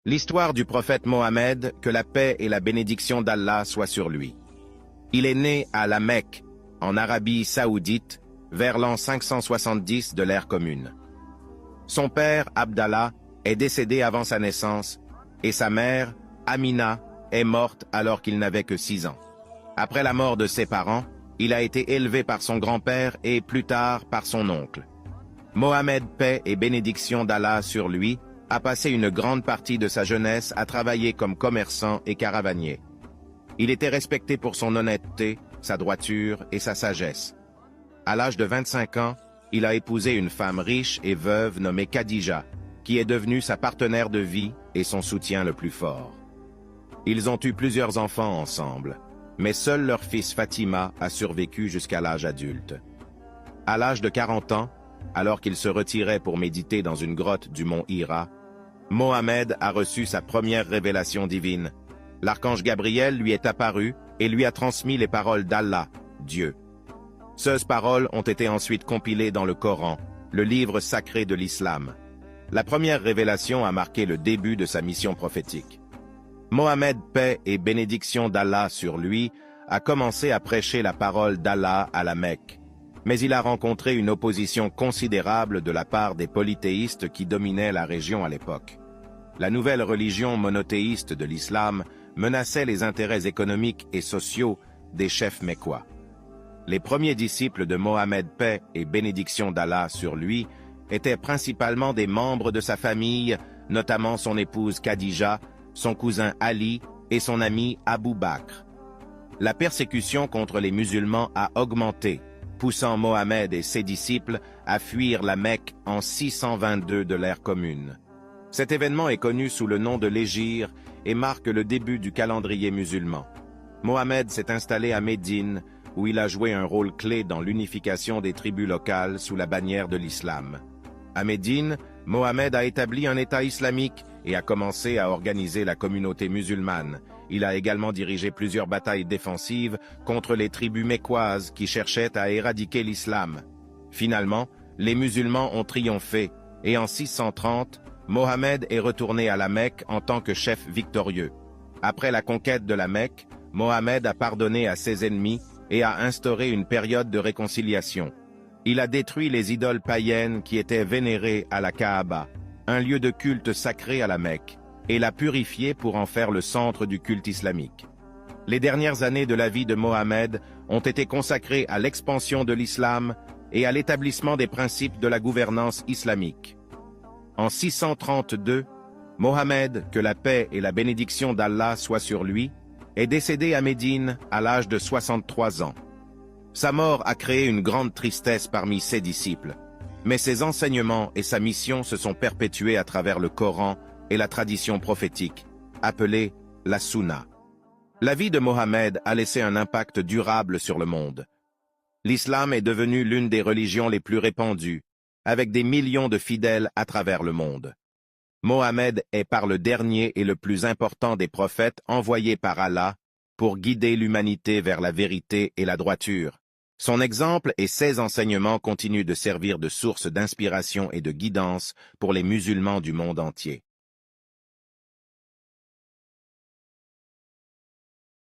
L'histoire du prophète Mohammed, que la paix et la bénédiction d'Allah soient sur lui. Il est né à la Mecque, en Arabie saoudite, vers l'an 570 de l'ère commune. Son père, Abdallah, est décédé avant sa naissance, et sa mère, Amina, est morte alors qu'il n'avait que 6 ans. Après la mort de ses parents, il a été élevé par son grand-père et plus tard par son oncle. Mohammed, paix et bénédiction d'Allah sur lui, a passé une grande partie de sa jeunesse à travailler comme commerçant et caravanier. Il était respecté pour son honnêteté, sa droiture et sa sagesse. À l'âge de 25 ans, il a épousé une femme riche et veuve nommée Khadija, qui est devenue sa partenaire de vie et son soutien le plus fort. Ils ont eu plusieurs enfants ensemble, mais seul leur fils Fatima a survécu jusqu'à l'âge adulte. À l'âge de 40 ans, alors qu'il se retirait pour méditer dans une grotte du mont Hira, Mohammed a reçu sa première révélation divine. L'archange Gabriel lui est apparu et lui a transmis les paroles d'Allah, Dieu. Ces paroles ont été ensuite compilées dans le Coran, le livre sacré de l'islam. La première révélation a marqué le début de sa mission prophétique. Mohammed, paix et bénédiction d'Allah sur lui, a commencé à prêcher la parole d'Allah à la Mecque. Mais il a rencontré une opposition considérable de la part des polythéistes qui dominaient la région à l'époque. La nouvelle religion monothéiste de l'islam menaçait les intérêts économiques et sociaux des chefs mécois. Les premiers disciples de Mohammed, paix et bénédiction d'Allah sur lui, étaient principalement des membres de sa famille, notamment son épouse Khadija, son cousin Ali et son ami Abu Bakr. La persécution contre les musulmans a augmenté, poussant Mohammed et ses disciples à fuir la Mecque en 622 de l'ère commune. Cet événement est connu sous le nom de l'Hégire et marque le début du calendrier musulman. Mohammed s'est installé à Médine, où il a joué un rôle clé dans l'unification des tribus locales sous la bannière de l'islam. À Médine, Mohammed a établi un État islamique et a commencé à organiser la communauté musulmane. Il a également dirigé plusieurs batailles défensives contre les tribus mécoises qui cherchaient à éradiquer l'islam. Finalement, les musulmans ont triomphé et en 630, Mohammed est retourné à la Mecque en tant que chef victorieux. Après la conquête de la Mecque, Mohammed a pardonné à ses ennemis et a instauré une période de réconciliation. Il a détruit les idoles païennes qui étaient vénérées à la Kaaba, un lieu de culte sacré à la Mecque, et l'a purifié pour en faire le centre du culte islamique. Les dernières années de la vie de Mohammed ont été consacrées à l'expansion de l'islam et à l'établissement des principes de la gouvernance islamique. En 632, Mohammed, que la paix et la bénédiction d'Allah soient sur lui, est décédé à Médine à l'âge de 63 ans. Sa mort a créé une grande tristesse parmi ses disciples, mais ses enseignements et sa mission se sont perpétués à travers le Coran et la tradition prophétique, appelée la Sunna. La vie de Mohammed a laissé un impact durable sur le monde. L'islam est devenu l'une des religions les plus répandues, avec des millions de fidèles à travers le monde. Mohammed est par le dernier et le plus important des prophètes envoyés par Allah pour guider l'humanité vers la vérité et la droiture. Son exemple et ses enseignements continuent de servir de source d'inspiration et de guidance pour les musulmans du monde entier.